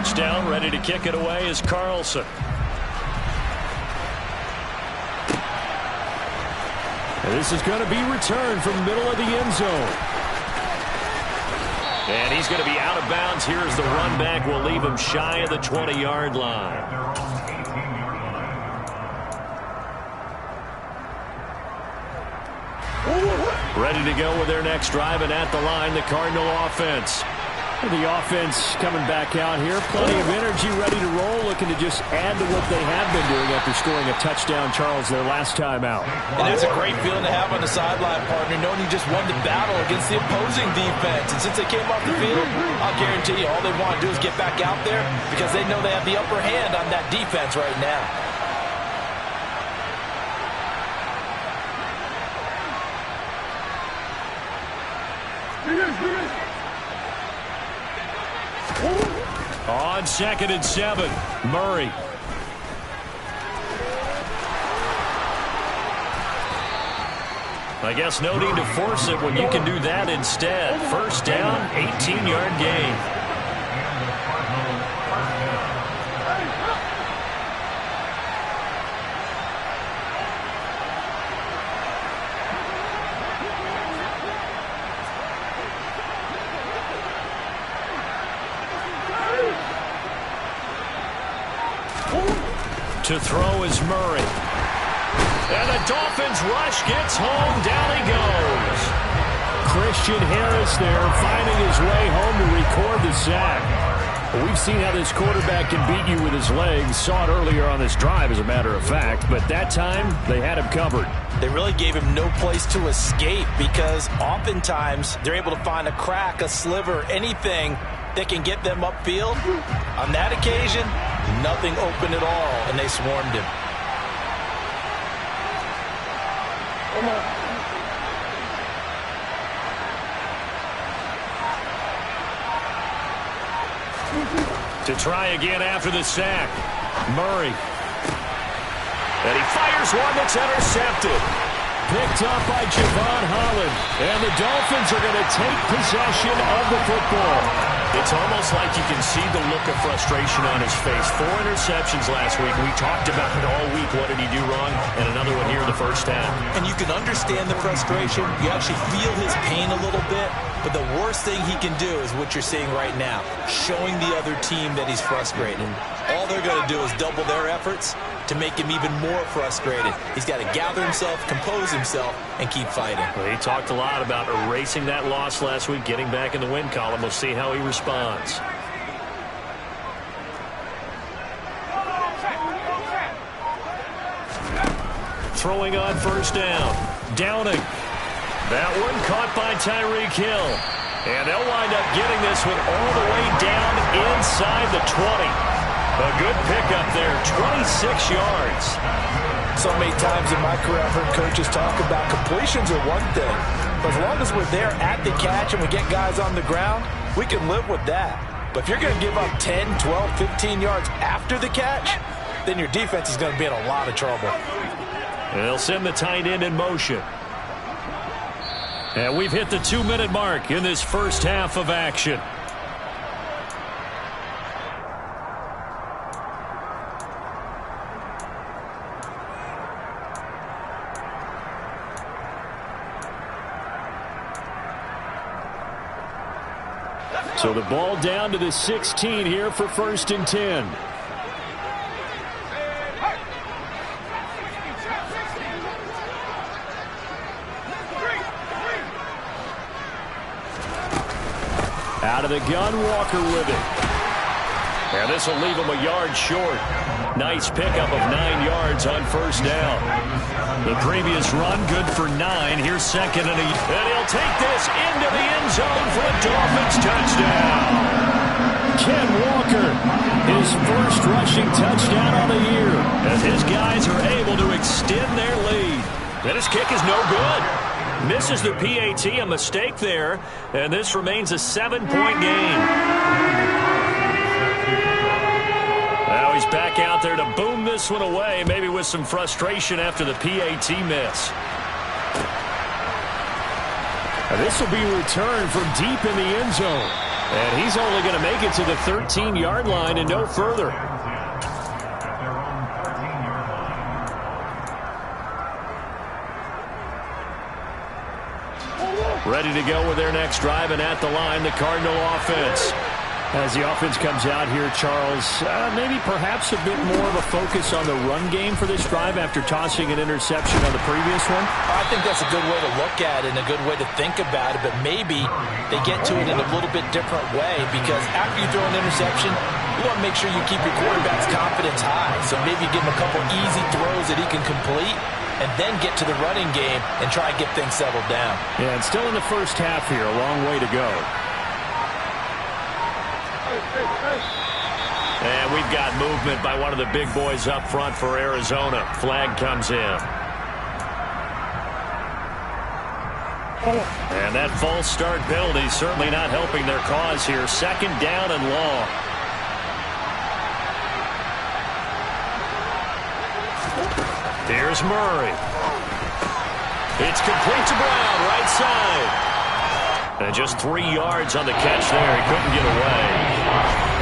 touchdown. Ready to kick it away is Carlson. And this is going to be returned from the middle of the end zone. And he's going to be out of bounds here as the run back will leave him shy of the 20-yard line. Ready to go with their next drive, and at the line, the Cardinal offense. The offense coming back out here. Plenty of energy, ready to roll, looking to just add to what they have been doing after scoring a touchdown, Charles, their last time out. And that's a great feeling to have on the sideline, partner, knowing you just won the battle against the opposing defense. And since they came off the field, I'll guarantee you all they want to do is get back out there because they know they have the upper hand on that defense right now. On 2nd and 7, Murray. I guess no need to force it when you can do that instead. First down, 18-yard gain. To throw is Murray. And the Dolphins rush gets home. Down he goes. Christian Harris there finding his way home to record the sack. Well, we've seen how this quarterback can beat you with his legs. Saw it earlier on this drive, as a matter of fact. But that time, they had him covered. They really gave him no place to escape because oftentimes they're able to find a crack, a sliver, anything that can get them upfield. On that occasion, nothing open at all, and they swarmed him. To try again after the sack, Murray. And he fires one that's intercepted. Picked up by Javon Holland. And the Dolphins are going to take possession of the football. It's almost like you can see the look of frustration on his face. 4 interceptions last week. We talked about it all week. What did he do wrong? And another one here in the first half. And you can understand the frustration. You actually feel his pain a little bit. But the worst thing he can do is what you're seeing right now, showing the other team that he's frustrated. All they're going to do is double their efforts to make him even more frustrated. He's got to gather himself, compose himself, and keep fighting. Well, he talked a lot about erasing that loss last week, getting back in the win column. We'll see how he responds. Throwing on first down. Downing. That one caught by Tyreek Hill. And they'll wind up getting this one all the way down inside the 20. A good pickup there, 26 yards. So many times in my career I've heard coaches talk about completions are one thing. But as long as we're there at the catch and we get guys on the ground, we can live with that. But if you're going to give up 10, 12, 15 yards after the catch, then your defense is going to be in a lot of trouble. And they'll send the tight end in motion. And we've hit the 2-minute mark in this first half of action. So the ball down to the 16 here for 1st and 10. Out of the gun, Walker with it. And this will leave him a yard short. Nice pickup of 9 yards on first down. The previous run, good for 9. Here's 2nd and he'll take this into the end zone for a Dolphins touchdown. Ken Walker, his first rushing touchdown on the year, as his guys are able to extend their lead. And his kick is no good. Misses the PAT, a mistake there, and this remains a 7-point game. Now he's back out there to boom this one away, maybe with some frustration after the PAT miss. And this will be returned from deep in the end zone. And he's only going to make it to the 13-yard line and no further. Ready to go with their next drive, and at the line, the Cardinal offense. As the offense comes out here, Charles, maybe perhaps a bit more of a focus on the run game for this drive after tossing an interception on the previous one? I think that's a good way to look at it and a good way to think about it, but maybe they get to it in a little bit different way, because after you throw an interception, you want to make sure you keep your quarterback's confidence high. So maybe you give him a couple easy throws that he can complete, and then get to the running game and try and get things settled down. Yeah, and still in the first half here, a long way to go. And we've got movement by one of the big boys up front for Arizona. Flag comes in. And that false start penalty certainly not helping their cause here. Second down and long. Here's Murray. It's complete to Brown, right side. And just 3 yards on the catch there. He couldn't get away.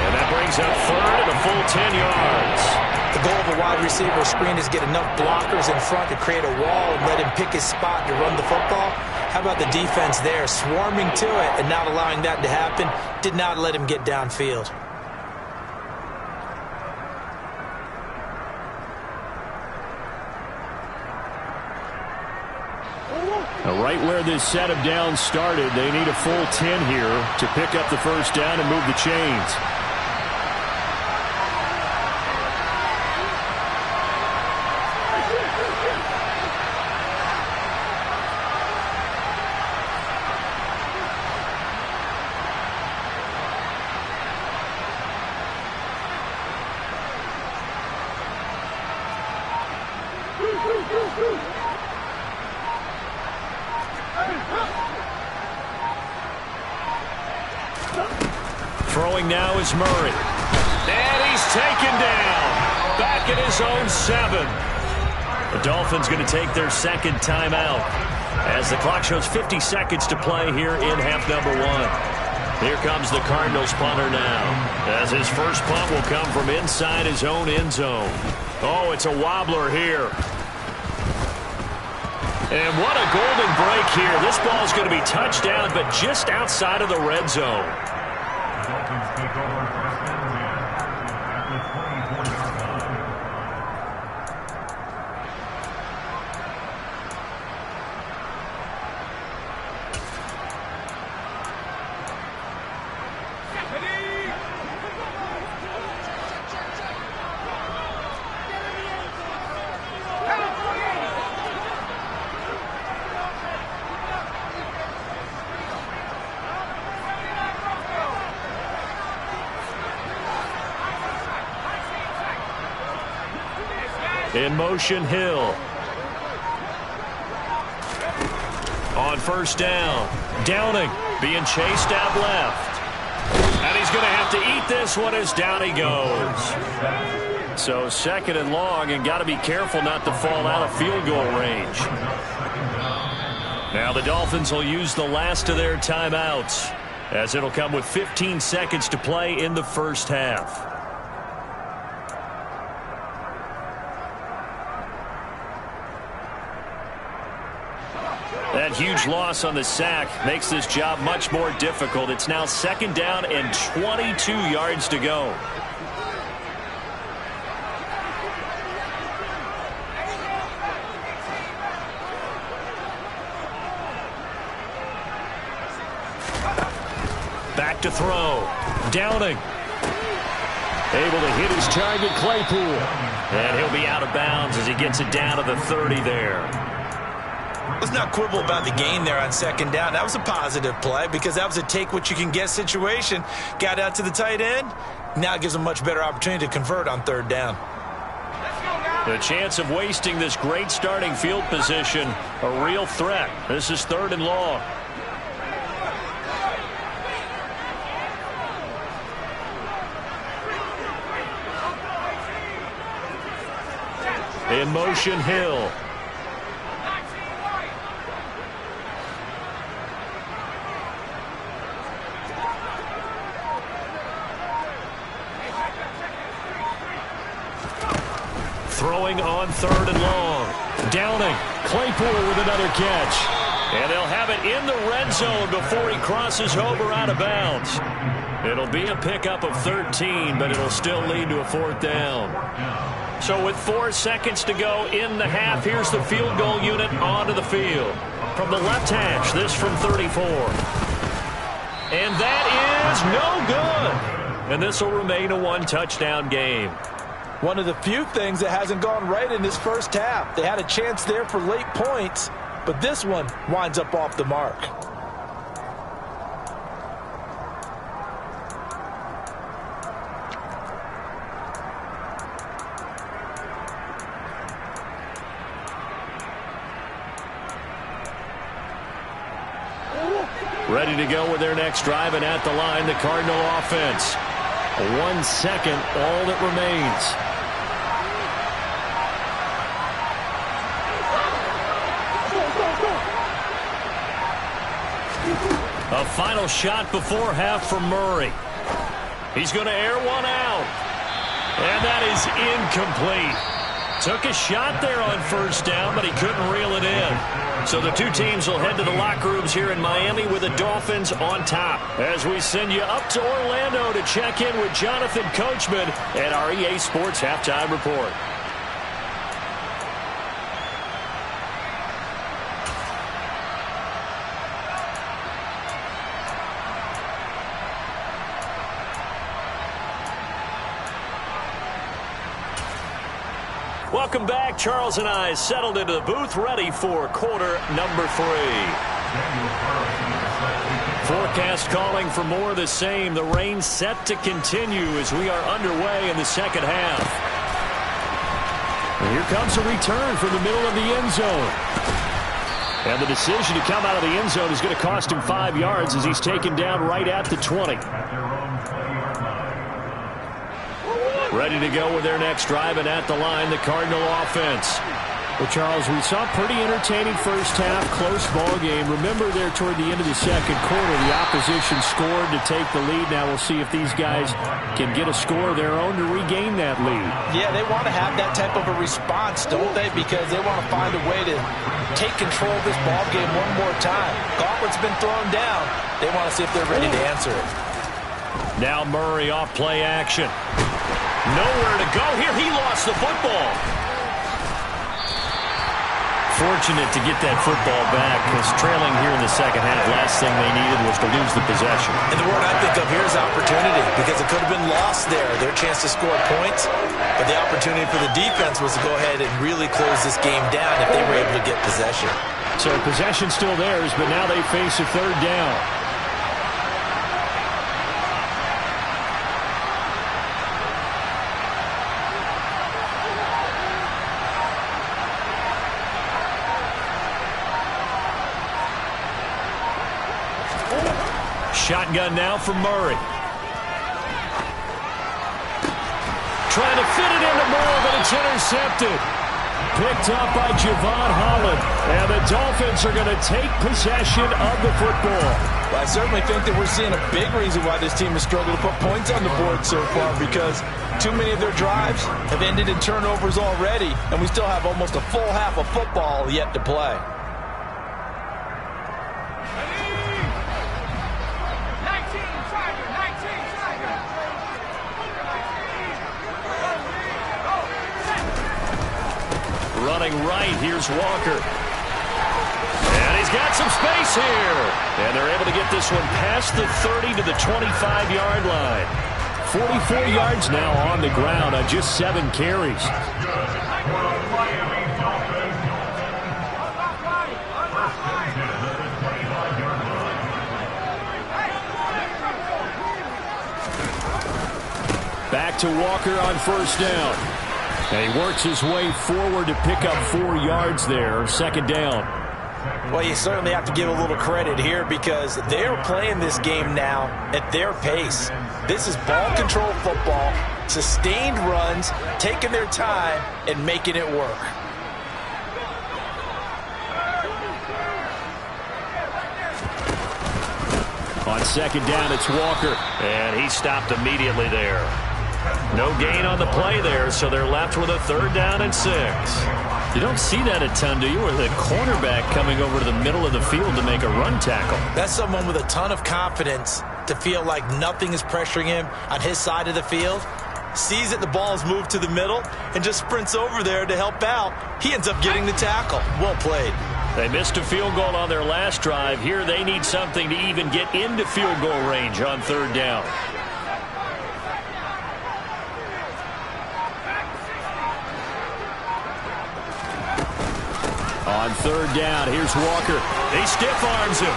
And that brings up third and a full 10 yards. The goal of a wide receiver screen is get enough blockers in front to create a wall and let him pick his spot to run the football. How about the defense there, swarming to it and not allowing that to happen? Did not let him get downfield. Right where this set of downs started, they need a full 10 here to pick up the first down and move the chains. Throwing now is Murray. And he's taken down. Back at his own 7. The Dolphins going to take their second timeout as the clock shows 50 seconds to play here in half number 1. Here comes the Cardinals punter now, as his first punt will come from inside his own end zone. Oh, it's a wobbler here. And what a golden break here. This ball is going to be touchdown, but just outside of the red zone. In motion, Hill. On first down. Downing being chased out left. And he's going to have to eat this one as down he goes. So second and long, and got to be careful not to fall out of field goal range. Now the Dolphins will use the last of their timeouts, as it'll come with 15 seconds to play in the first half. That huge loss on the sack makes this job much more difficult. It's now second down and 22 yards to go. Back to throw. Downing. Able to hit his target, Claypool. And he'll be out of bounds as he gets it down to the 30 there. Let's not quibble about the gain there on second down. That was a positive play because that was a take-what-you-can-get situation. Got out to the tight end. Now it gives them a much better opportunity to convert on third down. The chance of wasting this great starting field position, a real threat. This is third and long. In motion, Hill. throwing on 3rd and long. Downing. Claypool with another catch. And they'll have it in the red zone before he crosses over out of bounds. It'll be a pickup of 13, but it'll still lead to a 4th down. So with 4 seconds to go in the half, here's the field goal unit onto the field. From the left hash, this from 34. And that is no good. And this will remain a 1-touchdown game. One of the few things that hasn't gone right in this first half. They had a chance there for late points, but this one winds up off the mark. Ready to go with their next drive, and at the line, the Cardinal offense. 1 second, all that remains. A final shot before half from Murray. He's going to air one out. And that is incomplete. Took a shot there on 1st down, but he couldn't reel it in. So the two teams will head to the locker rooms here in Miami with the Dolphins on top. As we send you up to Orlando to check in with Jonathan Coachman at our EA Sports Halftime Report. Welcome back. Charles and I settled into the booth, ready for quarter number 3. Forecast calling for more of the same. The rain set to continue as we are underway in the second half. And here comes a return from the middle of the end zone. And the decision to come out of the end zone is going to cost him 5 yards as he's taken down right at the 20. Ready to go with their next drive, and at the line, the Cardinal offense. Well, Charles, we saw a pretty entertaining first half, close ball game. Remember there toward the end of the second quarter, the opposition scored to take the lead. Now we'll see if these guys can get a score of their own to regain that lead. Yeah, they want to have that type of a response, don't they? Because they want to find a way to take control of this ball game one more time. Gauntlet's been thrown down. They want to see if they're ready to answer it. Now Murray off play action. Nowhere to go here. He lost the football. Fortunate to get that football back, because trailing here in the second half, last thing they needed was to lose the possession. And the word I think of here is opportunity, because it could have been lost there, their chance to score points. But the opportunity for the defense was to go ahead and really close this game down if they were able to get possession. So possession still theirs, but now they face a 3rd down. Shotgun now from Murray. Trying to fit it into Moore, but it's intercepted. Picked up by Javon Holland. And the Dolphins are going to take possession of the football. Well, I certainly think that we're seeing a big reason why this team has struggled to put points on the board so far, because too many of their drives have ended in turnovers already, and we still have almost a full half of football yet to play. Running right, here's Walker. And he's got some space here. And they're able to get this one past the 30 to the 25-yard line. 44 yards now on the ground on just 7 carries. Back to Walker on 1st down. And he works his way forward to pick up 4 yards there, 2nd down. Well, you certainly have to give a little credit here, because they're playing this game now at their pace. This is ball control football, sustained runs, taking their time and making it work. On 2nd down, it's Walker. And he stopped immediately there. No gain on the play there, so they're left with a 3rd down and 6. You don't see that a ton, do you? Or the cornerback coming over to the middle of the field to make a run tackle. That's someone with a ton of confidence to feel like nothing is pressuring him on his side of the field. Sees that the ball is moved to the middle and just sprints over there to help out. He ends up getting the tackle. Well played. They missed a field goal on their last drive. Here they need something to even get into field goal range on 3rd down. On 3rd down, here's Walker. He stiff arms him.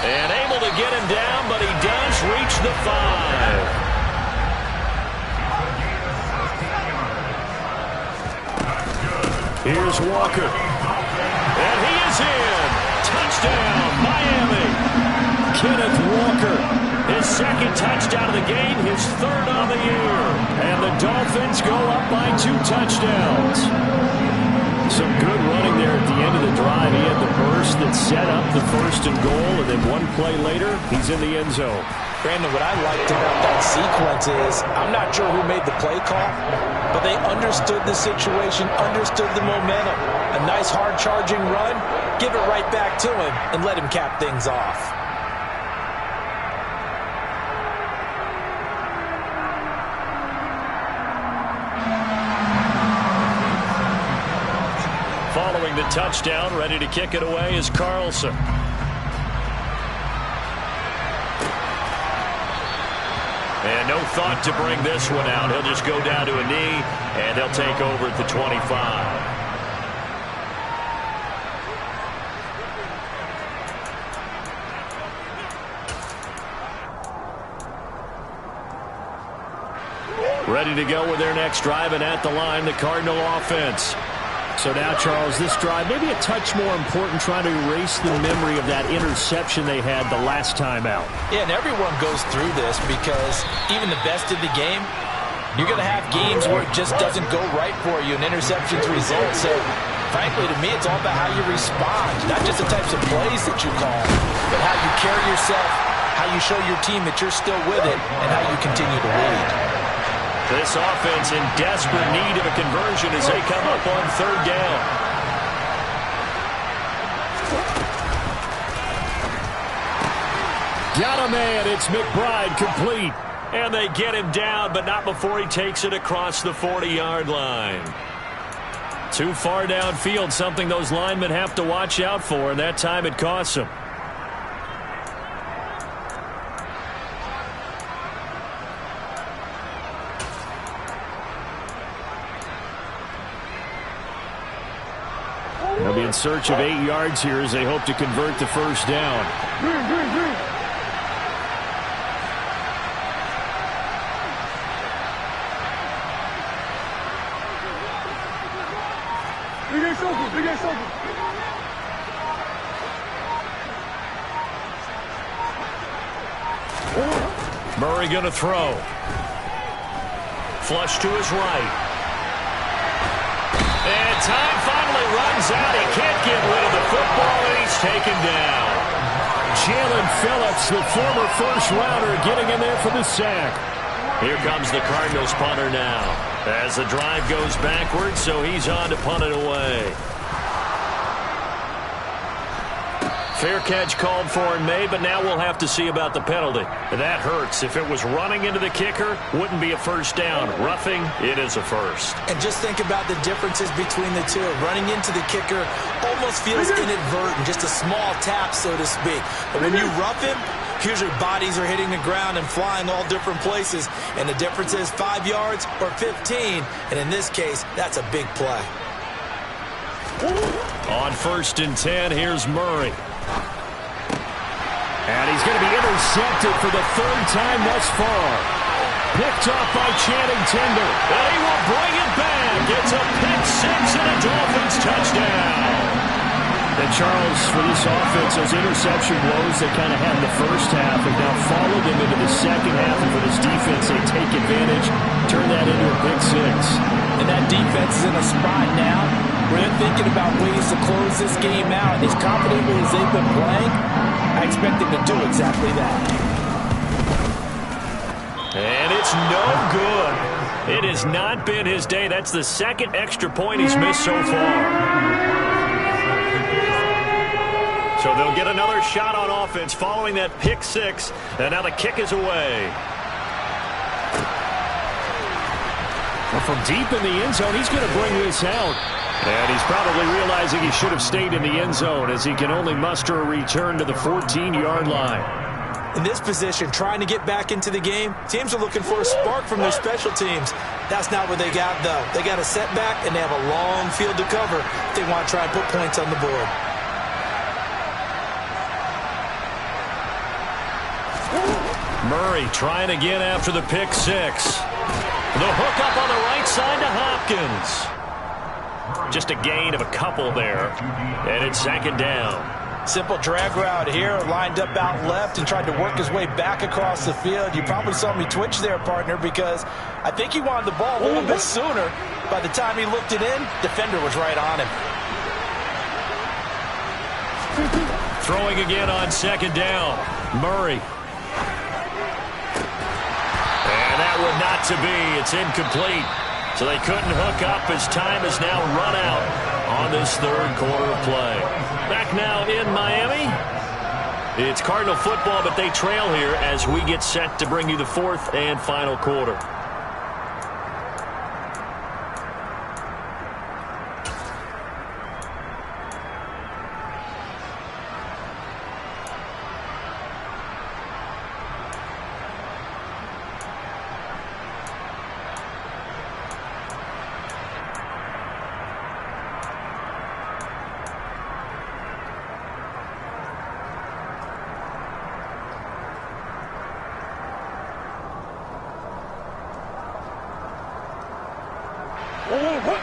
And able to get him down, but he does reach the 5. Here's Walker. And he is in. Touchdown, Miami. Kenneth Walker, his 2nd touchdown of the game, his 3rd on the year. And the Dolphins go up by 2 touchdowns. Some good running there at the end of the drive. He had the burst that set up the 1st and goal, and then one play later, he's in the end zone. Brandon, what I liked about that sequence is, I'm not sure who made the play call, but they understood the situation, understood the momentum. A nice hard charging run, give it right back to him, and let him cap things off. Following the touchdown, ready to kick it away is Carlson. And no thought to bring this one out. He'll just go down to a knee, and they'll take over at the 25. Ready to go with their next drive, and at the line, the Cardinal offense. So now, Charles, this drive maybe a touch more important, trying to erase the memory of that interception they had the last time out. Yeah, and everyone goes through this because even the best in the game, you're going to have games where it just doesn't go right for you, and interceptions result. So, frankly, to me, it's all about how you respond, not just the types of plays that you call, but how you carry yourself, how you show your team that you're still with it, and how you continue to lead. This offense in desperate need of a conversion as they come up on 3rd down. Got a man. It's McBride complete. And they get him down, but not before he takes it across the 40-yard line. Too far downfield, something those linemen have to watch out for, and that time it costs them. They'll be in search of 8 yards here as they hope to convert the 1st down. Murray going to throw. Flush to his right. And time finally runs out. He can't get rid of the football, and he's taken down. Jalen Phillips, the former 1st-rounder, getting in there for the sack. Here comes the Cardinals punter now. As the drive goes backwards, so he's on to punt it away. Fair catch called for and made, but now we'll have to see about the penalty. That hurts. If it was running into the kicker, wouldn't be a 1st down. Roughing, it is a 1st. And just think about the differences between the two. Running into the kicker almost feels inadvertent, just a small tap, so to speak. But when you rough him, usually bodies are hitting the ground and flying all different places. And the difference is 5 yards or 15. And in this case, that's a big play. On 1st and 10, here's Murray. And he's going to be intercepted for the 3rd time thus far. Picked off by Channing Tindall. And he will bring it back. It's a pick-6 and a Dolphins touchdown. And Charles, for this offense, those interception blows they kind of had in the 1st half have now followed them into the 2nd half. And for this defense, they take advantage, turn that into a pick-6. And that defense is in a spot now where they're thinking about ways to close this game out. As confidently as they've been playing, I expect them to do exactly that. And it's no good. It has not been his day. That's the second extra point he's missed so far. So they'll get another shot on offense following that pick six. And now the kick is away. Well, from deep in the end zone, he's going to bring this out. And he's probably realizing he should have stayed in the end zone as he can only muster a return to the 14-yard line. In this position, trying to get back into the game, teams are looking for a spark from their special teams. That's not what they got, though. They got a setback, and they have a long field to cover if they want to try and put points on the board. Murray trying again after the pick six. The hook up on the right side to Hopkins. Just a gain of a couple there. And it's second down. Simple drag route here, lined up out left and tried to work his way back across the field. You probably saw me twitch there, partner, because I think he wanted the ball a little bit sooner. By the time he looked it in, defender was right on him. Throwing again on second down. Murray. And that would not to be. It's incomplete. So they couldn't hook up as time has now run out on this third quarter of play. Back now in Miami. It's Cardinal football, but they trail here as we get set to bring you the fourth and final quarter.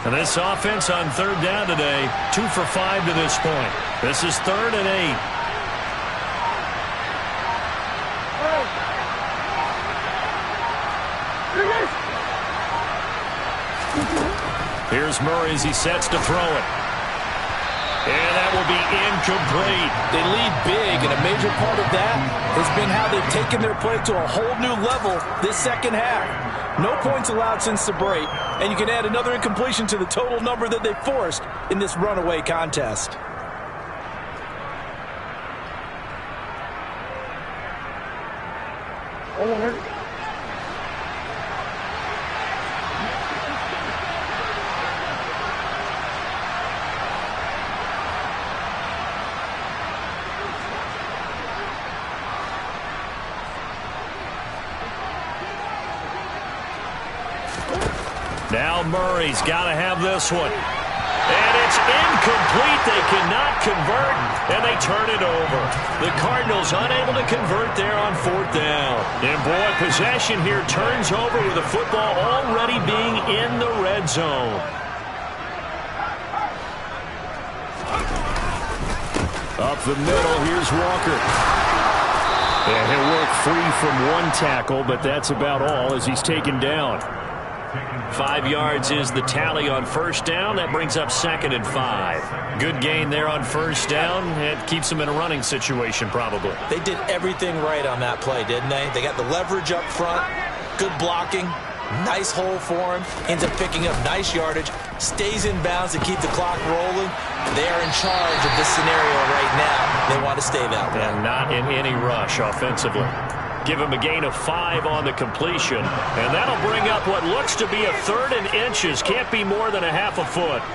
And this offense on third down today, 2 for 5 to this point. This is 3rd and 8. Here's Murray as he sets to throw it. And that will be incomplete. They lead big, and a major part of that has been how they've taken their play to a whole new level this second half. No points allowed since the break, and you can add another incompletion to the total number that they forced in this runaway contest. Now Murray's got to have this one. And it's incomplete. They cannot convert, and they turn it over. The Cardinals unable to convert there on 4th down. And boy, possession here turns over with the football already being in the red zone. Up the middle, here's Walker. And he'll work free from one tackle, but that's about all as he's taken down. 5 yards is the tally on first down. That brings up 2nd and 5. Good gain there on first down. It keeps them in a running situation probably. They did everything right on that play, didn't they? They got the leverage up front, good blocking, nice hole for him, ends up picking up nice yardage, stays in bounds to keep the clock rolling. They are in charge of this scenario right now. They want to stay that way. And not in any rush offensively. Give him a gain of 5 on the completion. And that'll bring up what looks to be a 3rd and inches. Can't be more than a half a foot.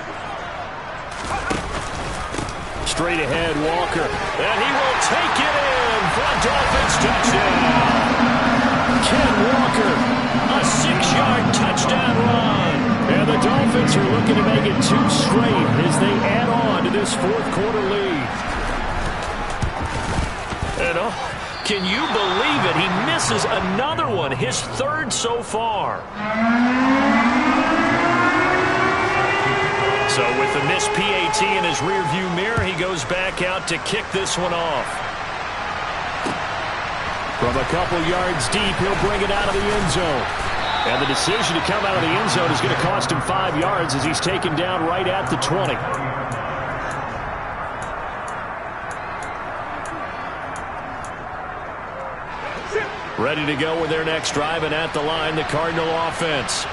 Straight ahead, Walker. And he will take it in for a Dolphins touchdown. Ken Walker, a 6-yard touchdown run. And the Dolphins are looking to make it 2 straight as they add on to this 4th quarter lead. And can you believe it? He misses another one, his 3rd so far. So with the missed PAT in his rearview mirror, he goes back out to kick this one off. From a couple yards deep, he'll bring it out of the end zone. And the decision to come out of the end zone is going to cost him 5 yards as he's taken down right at the 20. Ready to go with their next drive, and at the line, the Cardinal offense.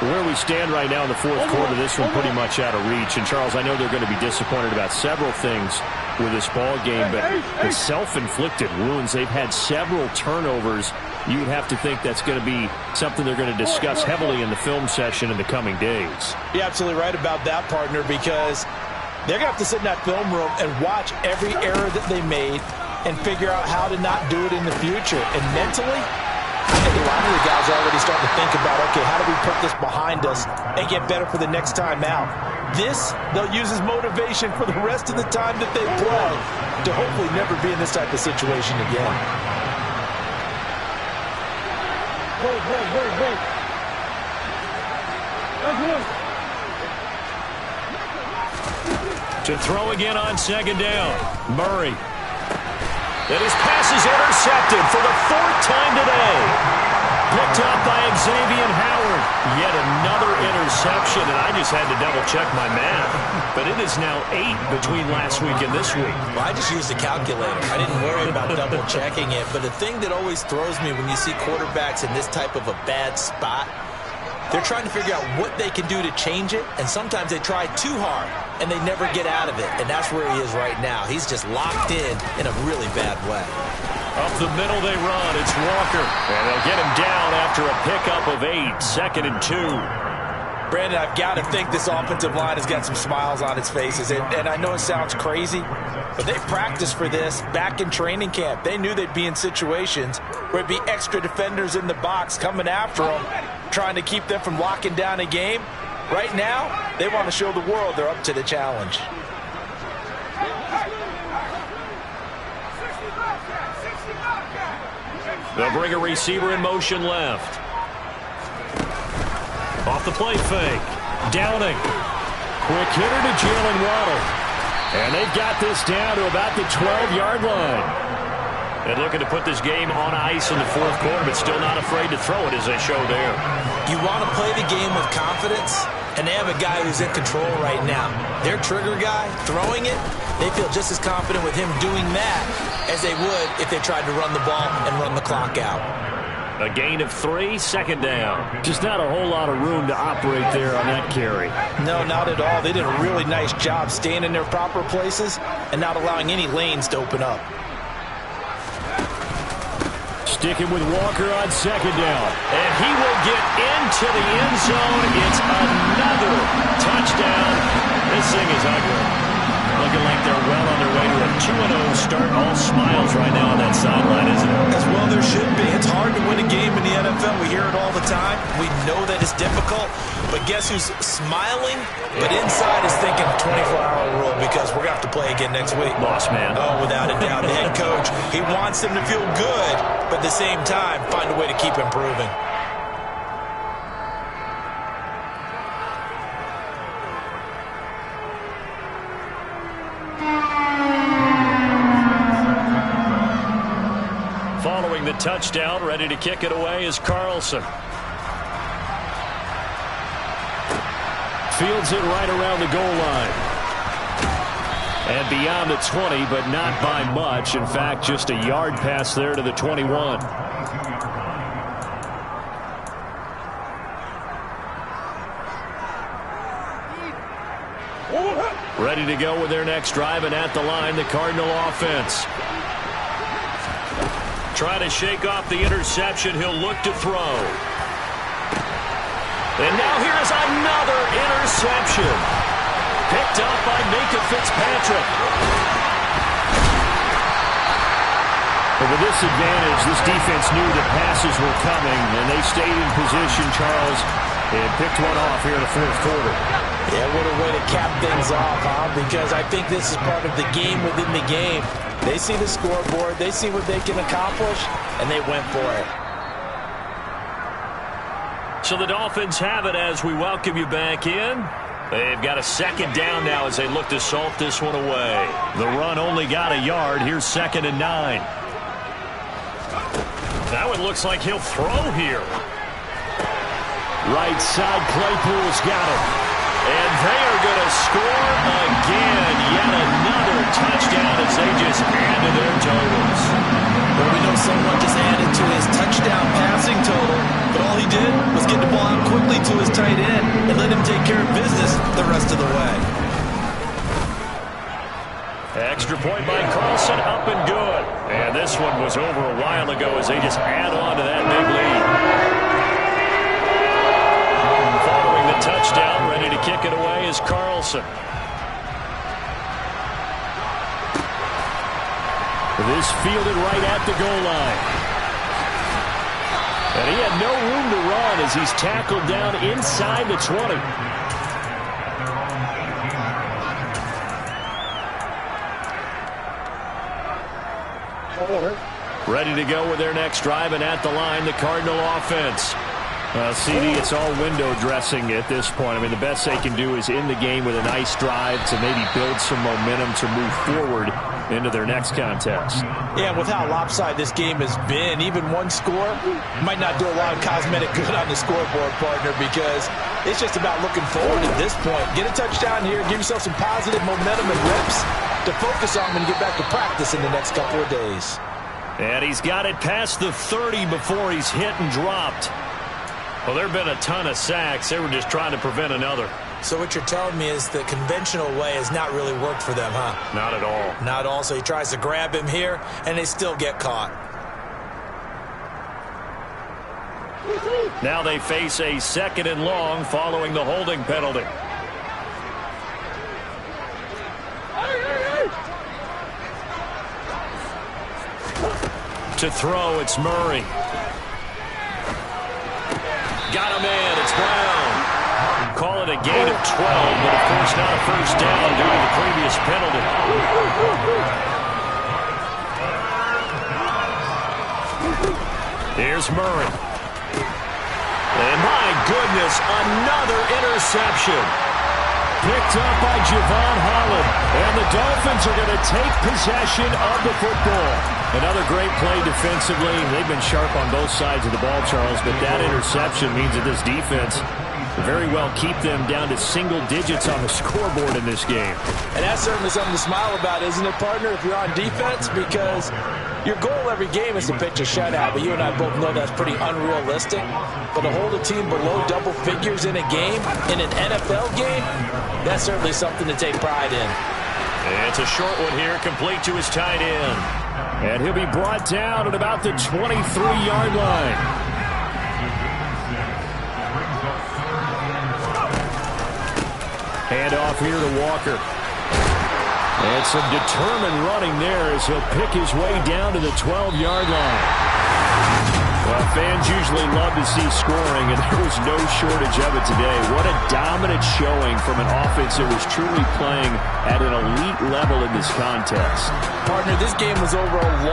Where we stand right now in the fourth quarter, this one pretty much out of reach. And, Charles, I know they're going to be disappointed about several things with this ball game, but the self-inflicted wounds, they've had several turnovers. You'd have to think that's going to be something they're going to discuss heavily in the film session in the coming days. You're absolutely right about that, partner, because they're going to have to sit in that film room and watch every error that they made and figure out how to not do it in the future. And mentally, I think a lot of the guys are already starting to think about, okay, how do we put this behind us and get better for the next time out? This, they'll use as motivation for the rest of the time that they play to hopefully never be in this type of situation again. To throw again on second down. Murray. And his pass is intercepted for the fourth time today. Picked up by Xavier Howard. Yet another interception, and I just had to double-check my math. But it is now 8 between last week and this week. Well, I just used a calculator. I didn't worry about double-checking it. But the thing that always throws me when you see quarterbacks in this type of a bad spot, they're trying to figure out what they can do to change it, and sometimes they try too hard, and they never get out of it. And that's where he is right now. He's just locked in a really bad way. Up the middle they run. It's Walker. And they'll get him down after a pickup of 8. 2nd and 2. Brandon, I've got to think this offensive line has got some smiles on its faces. And I know it sounds crazy, but they practiced for this back in training camp. They knew they'd be in situations where it'd be extra defenders in the box coming after them, trying to keep them from locking down a game. Right now, they want to show the world they're up to the challenge. They'll bring a receiver in motion left. Off the play fake. Downing. Quick hitter to Jalen Waddle. And they've got this down to about the 12-yard line. And looking to put this game on ice in the fourth quarter, but still not afraid to throw it as they show there. You want to play the game with confidence, and they have a guy who's in control right now. Their trigger guy, throwing it, they feel just as confident with him doing that as they would if they tried to run the ball and run the clock out. A gain of 3, 2nd down. Just not a whole lot of room to operate there on that carry. No, not at all. They did a really nice job staying in their proper places and not allowing any lanes to open up. Sticking with Walker on 2nd down. And he will get into the end zone. It's another touchdown. This thing is ugly. Looking like they're well on their way to a 2-0 start. All smiles right now on that sideline, isn't it? As well there should be. It's hard to win a game in the NFL. We hear it all the time. We know that it's difficult. But guess who's smiling? But inside is thinking 24-hour rule because we're going to have to play again next week. Boss man. Oh, without a doubt. The head coach, he wants them to feel good, but at the same time, find a way to keep improving. Following the touchdown, ready to kick it away is Carlson. Fields it right around the goal line. And beyond the 20, but not by much. In fact, just a yard pass there to the 21. Ready to go with their next drive, and at the line, the Cardinal offense. Trying to shake off the interception. He'll look to throw. And now here's another interception. Picked up by Minka Fitzpatrick. But with this advantage, this defense knew that passes were coming, and they stayed in position, Charles, and picked one off here in the fourth quarter. Yeah, what a way to cap things off, huh? Because I think this is part of the game within the game. They see the scoreboard, they see what they can accomplish, and they went for it. So the Dolphins have it as we welcome you back in. They've got a 2nd down now as they look to salt this one away. The run only got a yard. Here's 2nd and 9. Now it looks like he'll throw here. Right side, Claypool's got it. And they are going to score again. Yet another touchdown as they just add to their totals. Well, we know someone just added to his touchdown passing total, but all he did was get the ball out quickly to his tight point by Carlson, up and good. And this one was over a while ago as they just add on to that big lead. Following the touchdown, ready to kick it away is Carlson. This fielded right at the goal line. And he had no room to run as he's tackled down inside the 20. Ready to go with their next drive, and at the line, the Cardinal offense. CD, it's all window dressing at this point. I mean, the best they can do is in the game with a nice drive to maybe build some momentum to move forward into their next contest. Yeah, with how lopsided this game has been, even one score might not do a lot of cosmetic good on the scoreboard, partner, because it's just about looking forward at this point. Get a touchdown here, give yourself some positive momentum and reps to focus on when you get back to practice in the next couple of days. And he's got it past the 30 before he's hit and dropped. Well, there have been a ton of sacks. They were just trying to prevent another. So what you're telling me is the conventional way has not really worked for them, huh? Not at all. Not at all. So he tries to grab him here, and they still get caught. Now they face a 2nd and long following the holding penalty. To throw, it's Murray. Got him in. It's Brown. Call it a gain of 12, but of course not a first down due to the previous penalty. Here's Murray. And my goodness, another interception. Picked up by Javon Holland. And the Dolphins are going to take possession of the football. Another great play defensively. They've been sharp on both sides of the ball, Charles, but that interception means that this defense will very well keep them down to single digits on the scoreboard in this game. And that's certainly something to smile about, isn't it, partner, if you're on defense? Because your goal every game is to pitch a shutout, but you and I both know that's pretty unrealistic. But to hold a team below double figures in a game, in an NFL game, that's certainly something to take pride in. And it's a short one here, complete to his tight end. And he'll be brought down at about the 23-yard line. Hand off here to Walker. And some determined running there as he'll pick his way down to the 12-yard line. Well, fans usually love to see scoring, and there was no shortage of it today. What a dominant showing from an offense that was truly playing at an elite level in this contest. Partner, this game was over a long